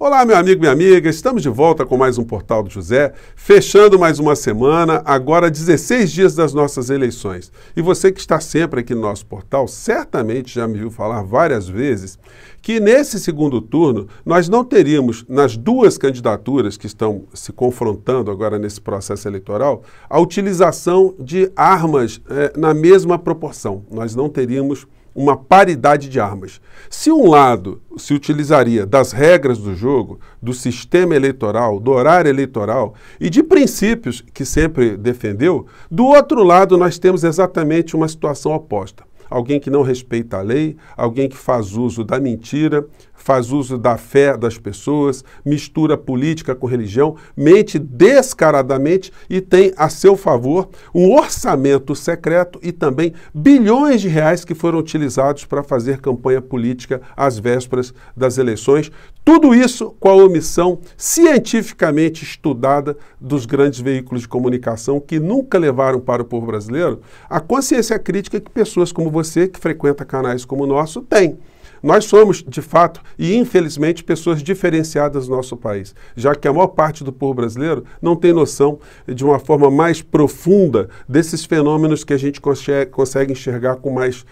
Olá, meu amigo, minha amiga, estamos de volta com mais um Portal do José, fechando mais uma semana, agora 16 dias das nossas eleições. E você que está sempre aqui no nosso portal, certamente já me viu falar várias vezes que nesse segundo turno nós não teríamos, nas duas candidaturas que estão se confrontando agora nesse processo eleitoral, a utilização de armas na mesma proporção. Nós não teríamos uma paridade de armas. Se um lado se utilizaria das regras do jogo, do sistema eleitoral, do horário eleitoral e de princípios que sempre defendeu, do outro lado nós temos exatamente uma situação oposta. Alguém que não respeita a lei, alguém que faz uso da mentira, faz uso da fé das pessoas, mistura política com religião, mente descaradamente e tem a seu favor um orçamento secreto e também bilhões de reais que foram utilizados para fazer campanha política às vésperas das eleições. Tudo isso com a omissão cientificamente estudada dos grandes veículos de comunicação que nunca levaram para o povo brasileiro a consciência crítica que pessoas como você, que frequenta canais como o nosso, têm. Nós somos, de fato, e infelizmente, pessoas diferenciadas no nosso país, já que a maior parte do povo brasileiro não tem noção de uma forma mais profunda desses fenômenos que a gente consegue enxergar com mais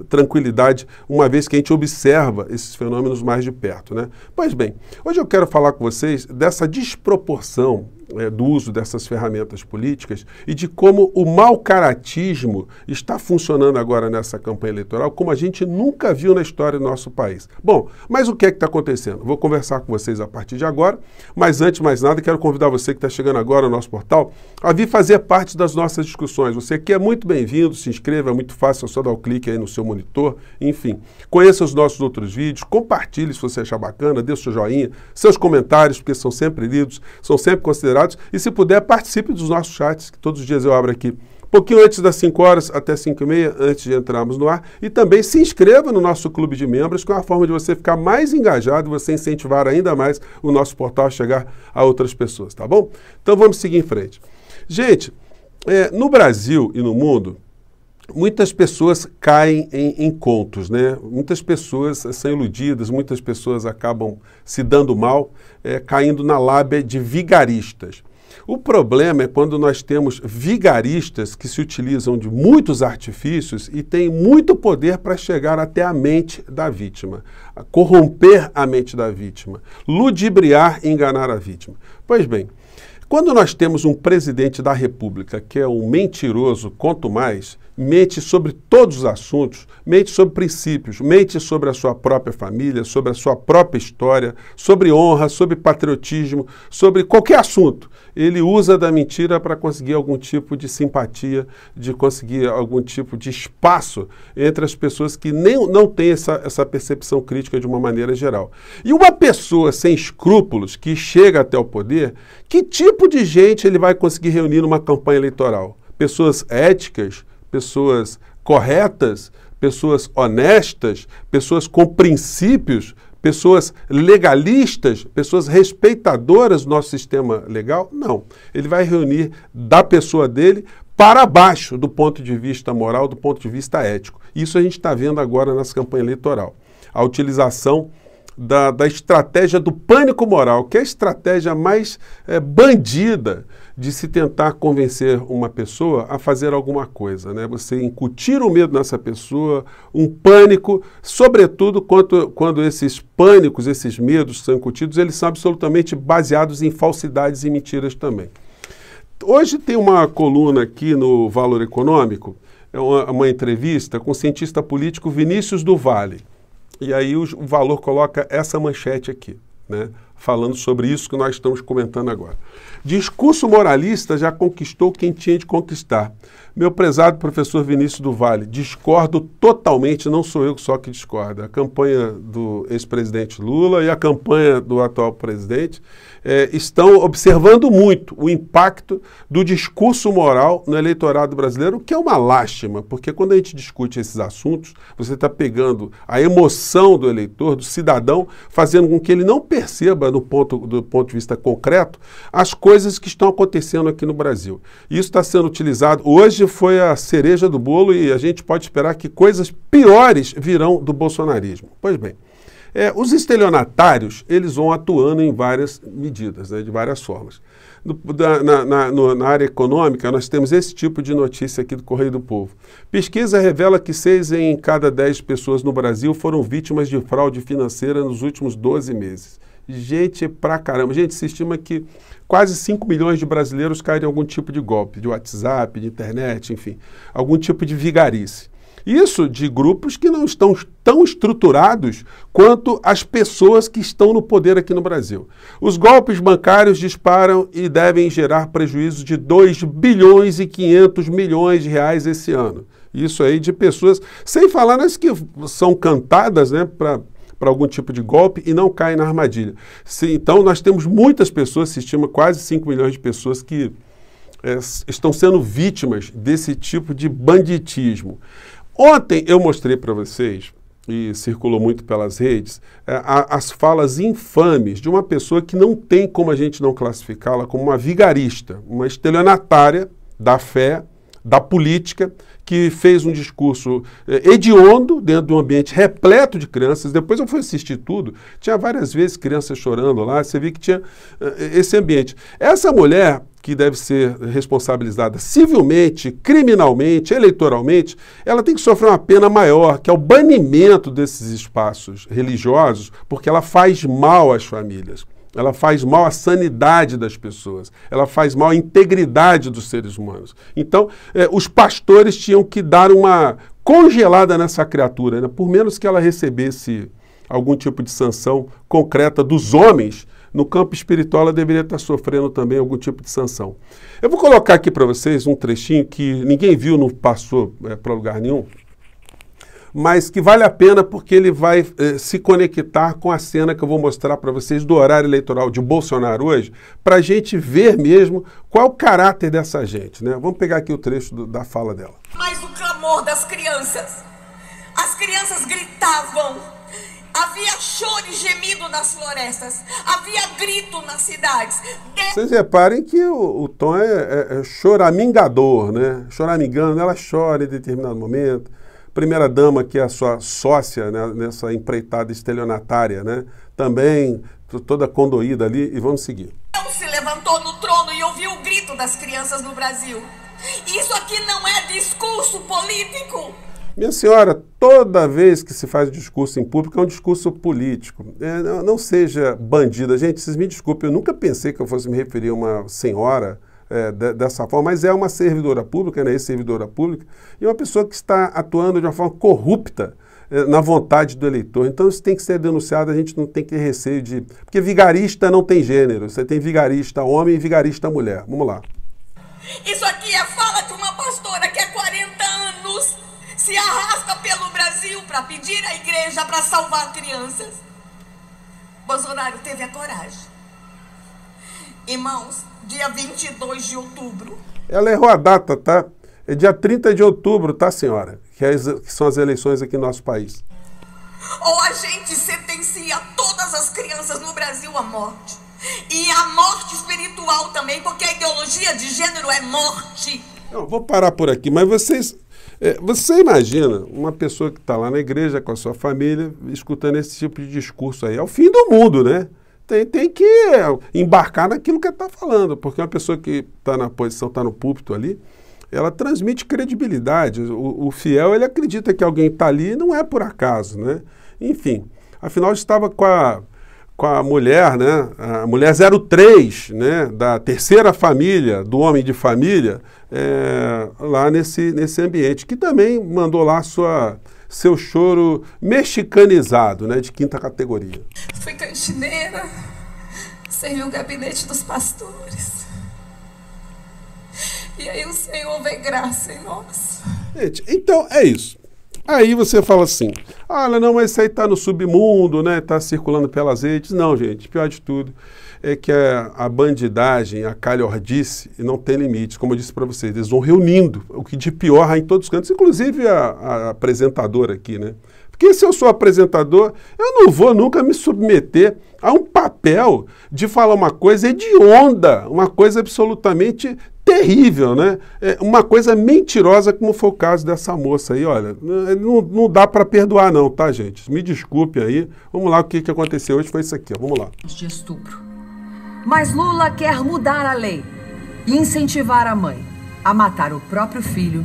tranquilidade, uma vez que a gente observa esses fenômenos mais de perto, né? Pois bem, hoje eu quero falar com vocês dessa desproporção do uso dessas ferramentas políticas e de como o mau-caratismo está funcionando agora nessa campanha eleitoral como a gente nunca viu na história do nosso país. Bom, mas o que é que está acontecendo? Vou conversar com vocês a partir de agora, mas antes de mais nada, quero convidar você que está chegando agora no nosso portal a vir fazer parte das nossas discussões. Você que é muito bem-vindo, se inscreva, é muito fácil, é só dar o clique aí no seu monitor, enfim. Conheça os nossos outros vídeos, compartilhe se você achar bacana, dê o seu joinha, seus comentários, porque são sempre lidos, são sempre considerados. E se puder, participe dos nossos chats, que todos os dias eu abro aqui, pouquinho antes das 5 horas até 5h30, antes de entrarmos no ar. E também se inscreva no nosso clube de membros, que é uma forma de você ficar mais engajado e você incentivar ainda mais o nosso portal a chegar a outras pessoas, tá bom? Então vamos seguir em frente. Gente, no Brasil e no mundo, muitas pessoas caem em contos, né? Muitas pessoas são iludidas, muitas pessoas acabam se dando mal, caindo na lábia de vigaristas. O problema é quando nós temos vigaristas que se utilizam de muitos artifícios e têm muito poder para chegar até a mente da vítima, corromper a mente da vítima, ludibriar e enganar a vítima. Pois bem, quando nós temos um presidente da República que é um mentiroso, quanto mais, mente sobre todos os assuntos, mente sobre princípios, mente sobre a sua própria família, sobre a sua própria história, sobre honra, sobre patriotismo, sobre qualquer assunto. Ele usa da mentira para conseguir algum tipo de simpatia, de conseguir algum tipo de espaço entre as pessoas que não têm essa percepção crítica de uma maneira geral. E uma pessoa sem escrúpulos que chega até o poder, que tipo de gente ele vai conseguir reunir numa campanha eleitoral? Pessoas éticas, pessoas corretas, pessoas honestas, pessoas com princípios, pessoas legalistas, pessoas respeitadoras do nosso sistema legal? Não. Ele vai reunir da pessoa dele para baixo do ponto de vista moral, do ponto de vista ético. Isso a gente está vendo agora nessa campanha eleitoral. A utilização da estratégia do pânico moral, que é a estratégia mais bandida de se tentar convencer uma pessoa a fazer alguma coisa, né? Você incutir o medo nessa pessoa, um pânico, sobretudo quando esses pânicos, esses medos que são incutidos, eles são absolutamente baseados em falsidades e mentiras também. Hoje tem uma coluna aqui no Valor Econômico, uma entrevista com o cientista político Vinícius do Vale. E aí o Valor coloca essa manchete aqui, né? Falando sobre isso que nós estamos comentando agora. Discurso moralista já conquistou quem tinha de conquistar. Meu prezado professor Vinícius do Vale, discordo totalmente, não sou eu só que discordo. A campanha do ex-presidente Lula e a campanha do atual presidente estão observando muito o impacto do discurso moral no eleitorado brasileiro, o que é uma lástima, porque quando a gente discute esses assuntos, você está pegando a emoção do eleitor, do cidadão, fazendo com que ele não perceba do ponto de vista concreto as coisas que estão acontecendo aqui no Brasil. Isso está sendo utilizado, hoje foi a cereja do bolo e a gente pode esperar que coisas piores virão do bolsonarismo. Pois bem, Os estelionatários, eles vão atuando em várias medidas, né, de várias formas. Na área econômica, nós temos esse tipo de notícia aqui do Correio do Povo. Pesquisa revela que 6 em cada 10 pessoas no Brasil foram vítimas de fraude financeira nos últimos 12 meses. Gente pra caramba. Gente, se estima que quase 5 milhões de brasileiros caem em algum tipo de golpe, de WhatsApp, de internet, enfim, algum tipo de vigarice. Isso de grupos que não estão tão estruturados quanto as pessoas que estão no poder aqui no Brasil. Os golpes bancários disparam e devem gerar prejuízo de 2 bilhões e 500 milhões de reais esse ano. Isso aí de pessoas, sem falar nas que são cantadas, né, para algum tipo de golpe e não caem na armadilha. Então nós temos muitas pessoas, se estima quase 5 milhões de pessoas que estão sendo vítimas desse tipo de banditismo. Ontem eu mostrei para vocês, e circulou muito pelas redes, as falas infames de uma pessoa que não tem como a gente não classificá-la como uma vigarista, uma estelionatária da fé, da política, que fez um discurso hediondo dentro de um ambiente repleto de crianças. Depois eu fui assistir tudo, tinha várias vezes crianças chorando lá, você viu que tinha esse ambiente. Essa mulher, que deve ser responsabilizada civilmente, criminalmente, eleitoralmente, ela tem que sofrer uma pena maior, que é o banimento desses espaços religiosos, porque ela faz mal às famílias. Ela faz mal à sanidade das pessoas, ela faz mal à integridade dos seres humanos. Então, os pastores tinham que dar uma congelada nessa criatura, né? Por menos que ela recebesse algum tipo de sanção concreta dos homens, no campo espiritual ela deveria estar sofrendo também algum tipo de sanção. Eu vou colocar aqui para vocês um trechinho que ninguém viu, não passou para lugar nenhum, mas que vale a pena porque ele vai se conectar com a cena que eu vou mostrar para vocês do horário eleitoral de Bolsonaro hoje, para a gente ver mesmo qual é o caráter dessa gente, né? Vamos pegar aqui o trecho da fala dela. Mas o clamor das crianças, as crianças gritavam, havia choro e gemido nas florestas, havia grito nas cidades. Vocês reparem que o tom é choramingador, né? Choramingando, ela chora em determinado momento. Primeira dama, que é a sua sócia, né, nessa empreitada estelionatária, né? Também toda condoída ali, e vamos seguir. Deus se levantou no trono e ouviu o grito das crianças no Brasil. Isso aqui não é discurso político. Minha senhora, toda vez que se faz discurso em público é um discurso político. Não seja bandida. Gente, vocês me desculpem, eu nunca pensei que eu fosse me referir a uma senhora dessa forma, mas é uma servidora pública, né, ex-servidora pública, e uma pessoa que está atuando de uma forma corrupta na vontade do eleitor. Então isso tem que ser denunciado, a gente não tem que ter receio de... Porque vigarista não tem gênero, você tem vigarista homem e vigarista mulher. Vamos lá. Isso aqui é fala de uma pastora que há 40 anos se arrasta pelo Brasil para pedir à igreja para salvar crianças. Bolsonaro teve a coragem. Irmãos, dia 22 de outubro. Ela errou a data, tá? É dia 30 de outubro, tá, senhora? Que são as eleições aqui no nosso país. Ou a gente sentencia todas as crianças no Brasil à morte. E a morte espiritual também, porque a ideologia de gênero é morte. Eu vou parar por aqui, mas você imagina uma pessoa que está lá na igreja com a sua família, escutando esse tipo de discurso aí. É o fim do mundo, né? Tem que embarcar naquilo que ele está falando, porque uma pessoa que está na posição, está no púlpito ali, ela transmite credibilidade. O fiel, ele acredita que alguém está ali e não é por acaso, né? Enfim, afinal estava com a mulher, né? A mulher 03, né? Da terceira família, do homem de família, lá nesse ambiente, que também mandou lá seu choro mexicanizado, né, de quinta categoria. Fui cantineira, servi o gabinete dos pastores. E aí o Senhor vê graça em nós. Gente, então é isso. Aí você fala assim, olha, não, mas isso aí está no submundo, né, está circulando pelas redes. Não, gente, pior de tudo é que a bandidagem, a calhordice não tem limites. Como eu disse para vocês, eles vão reunindo o que de pior há em todos os cantos, inclusive a apresentadora aqui, né? Porque se eu sou apresentador, eu não vou nunca me submeter a um papel de falar uma coisa hedionda, uma coisa absolutamente terrível, né? Uma coisa mentirosa como foi o caso dessa moça aí, olha, não dá para perdoar não, tá, gente? Me desculpe aí. Vamos lá, o que aconteceu hoje foi isso aqui, ó. Vamos lá. De estupro. Mas Lula quer mudar a lei e incentivar a mãe a matar o próprio filho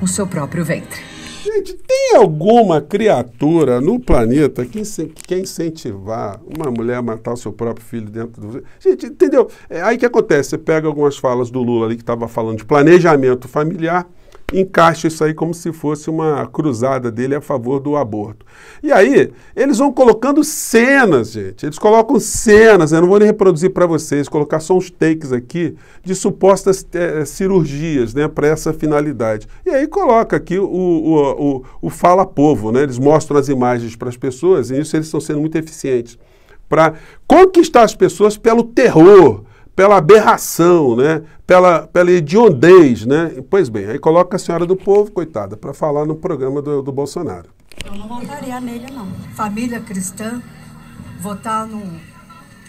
no seu próprio ventre. Gente, tem alguma criatura no planeta que quer incentivar uma mulher a matar o seu próprio filho dentro do... Gente, entendeu? Aí que acontece, você pega algumas falas do Lula ali que estava falando de planejamento familiar, encaixa isso aí como se fosse uma cruzada dele a favor do aborto. E aí, eles vão colocando cenas, gente. Eles colocam cenas, eu não vou nem reproduzir para vocês, colocar só uns takes aqui de supostas cirurgias, né, para essa finalidade. E aí coloca aqui o fala povo, né? Eles mostram as imagens para as pessoas e isso eles estão sendo muito eficientes para conquistar as pessoas pelo terror, pela aberração, né? pela hediondez, né? Pois bem, aí coloca a senhora do povo, coitada, para falar no programa do Bolsonaro. Eu não votaria nele, não. Família cristã, votar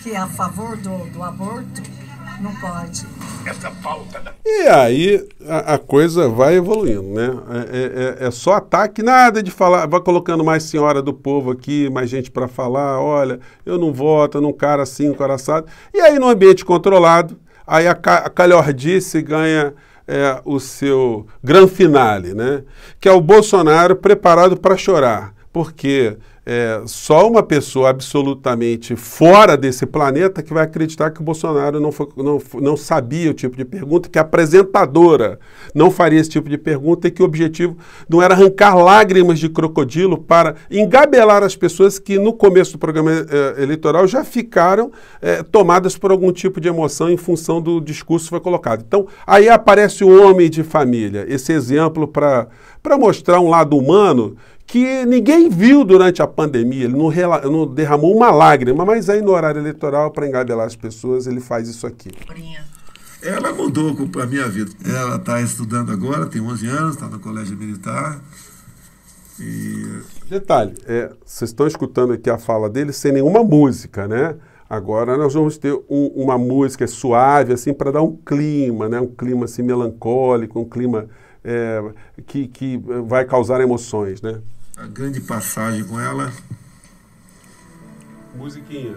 que é a favor do aborto, não pode. Essa pauta, né? E aí a coisa vai evoluindo, né? É só ataque, nada de falar, vai colocando mais senhora do povo aqui, mais gente para falar, olha, eu não voto num cara assim, um cara assado. E aí no ambiente controlado, aí a calhordice ganha o seu gran finale, né? Que é o Bolsonaro preparado para chorar, porque só uma pessoa absolutamente fora desse planeta que vai acreditar que o Bolsonaro não sabia o tipo de pergunta, que a apresentadora não faria esse tipo de pergunta e que o objetivo não era arrancar lágrimas de crocodilo para engabelar as pessoas que no começo do programa eleitoral já ficaram tomadas por algum tipo de emoção em função do discurso que foi colocado. Então, aí aparece o homem de família, esse exemplo para mostrar um lado humano que ninguém viu durante a pandemia, ele não derramou uma lágrima, mas aí no horário eleitoral, para engabelar as pessoas, ele faz isso aqui. Ela mudou a minha vida. Ela está estudando agora, tem 11 anos, está no colégio militar. E... Detalhe, vocês estão escutando aqui a fala dele sem nenhuma música, né? Agora nós vamos ter uma música suave, assim, para dar um clima, né? Um clima assim, melancólico, um clima que vai causar emoções, né? A grande passagem com ela. Musiquinha.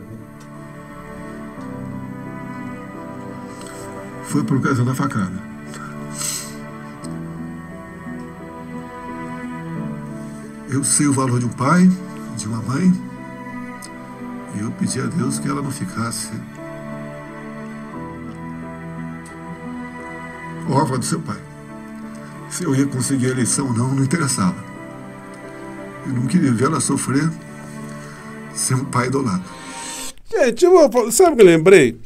Foi por causa da facada. Eu sei o valor de um pai, de uma mãe, e eu pedi a Deus que ela não ficasse órfã do seu pai. Se eu ia conseguir a eleição ou não interessava. Eu não queria ver ela sofrer sem um pai do lado. Gente, sabe o que eu lembrei?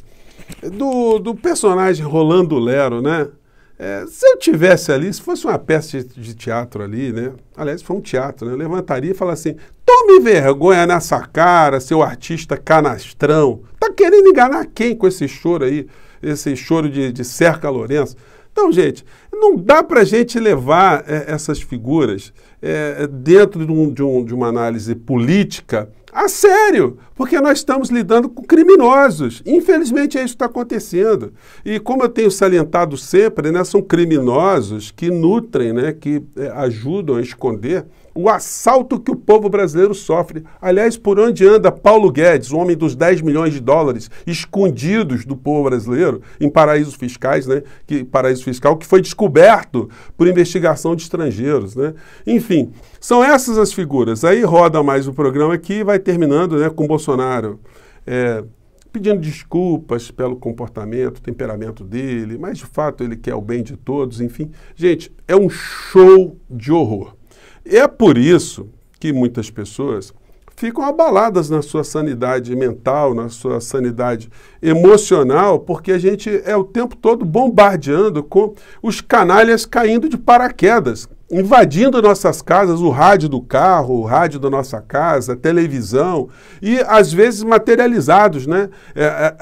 Do personagem Rolando Lero, né? Se eu tivesse ali, se fosse uma peça de teatro ali, né? Aliás, foi um teatro, né? Eu levantaria e falaria assim, tome vergonha nessa cara, seu artista canastrão. Tá querendo enganar quem com esse choro aí? Esse choro de Serca Lourenço? Então, gente, não dá para a gente levar essas figuras dentro de uma análise política a sério, porque nós estamos lidando com criminosos. Infelizmente, é isso que está acontecendo. E como eu tenho salientado sempre, né, são criminosos que nutrem, né, que ajudam a esconder o assalto que o povo brasileiro sofre. Aliás, por onde anda Paulo Guedes, o homem dos 10 milhões de dólares escondidos do povo brasileiro em paraísos fiscais, né? Paraíso fiscal que foi descoberto por investigação de estrangeiros, né? Enfim, são essas as figuras. Aí roda mais o programa aqui e vai terminando, né, com Bolsonaro pedindo desculpas pelo comportamento, temperamento dele, mas de fato ele quer o bem de todos, enfim. Gente, é um show de horror. É por isso que muitas pessoas ficam abaladas na sua sanidade mental, na sua sanidade emocional, porque a gente é o tempo todo bombardeando com os canalhas caindo de paraquedas. invadindo nossas casas, o rádio do carro, o rádio da nossa casa, a televisão, e às vezes materializados, né?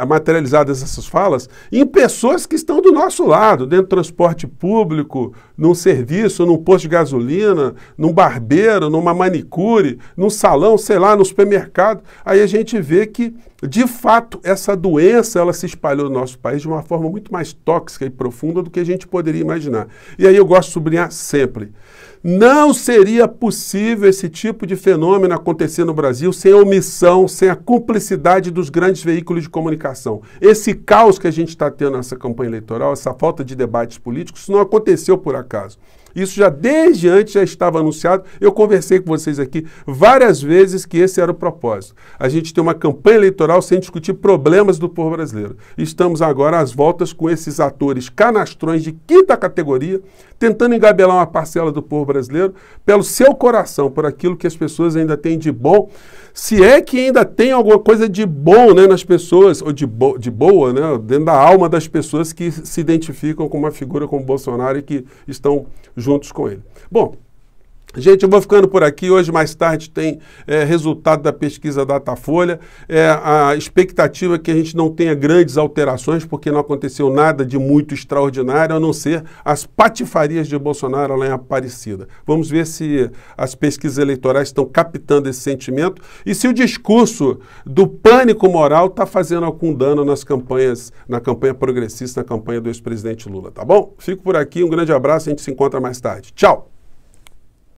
Materializadas essas falas, em pessoas que estão do nosso lado, dentro do transporte público, num serviço, num posto de gasolina, num barbeiro, numa manicure, num salão, sei lá, no supermercado. Aí a gente vê que, de fato, essa doença ela se espalhou no nosso país de uma forma muito mais tóxica e profunda do que a gente poderia imaginar. E aí eu gosto de sublinhar sempre. Não seria possível esse tipo de fenômeno acontecer no Brasil sem a omissão, sem a cumplicidade dos grandes veículos de comunicação. Esse caos que a gente está tendo nessa campanha eleitoral, essa falta de debates políticos, isso não aconteceu por acaso. Isso já desde antes já estava anunciado. Eu conversei com vocês aqui várias vezes que esse era o propósito. A gente tem uma campanha eleitoral sem discutir problemas do povo brasileiro. Estamos agora às voltas com esses atores canastrões de quinta categoria, tentando engabelar uma parcela do povo brasileiro pelo seu coração, por aquilo que as pessoas ainda têm de bom. Se é que ainda tem alguma coisa de bom, né, nas pessoas, ou de boa, né, dentro da alma das pessoas que se identificam com uma figura como Bolsonaro e que estão juntos com ele. Bom, gente, eu vou ficando por aqui. Hoje, mais tarde, tem resultado da pesquisa Datafolha. A expectativa é que a gente não tenha grandes alterações, porque não aconteceu nada de muito extraordinário, a não ser as patifarias de Bolsonaro lá em Aparecida. Vamos ver se as pesquisas eleitorais estão captando esse sentimento e se o discurso do pânico moral está fazendo algum dano nas campanhas, na campanha progressista, na campanha do ex-presidente Lula, tá bom? Fico por aqui, um grande abraço, a gente se encontra mais tarde. Tchau!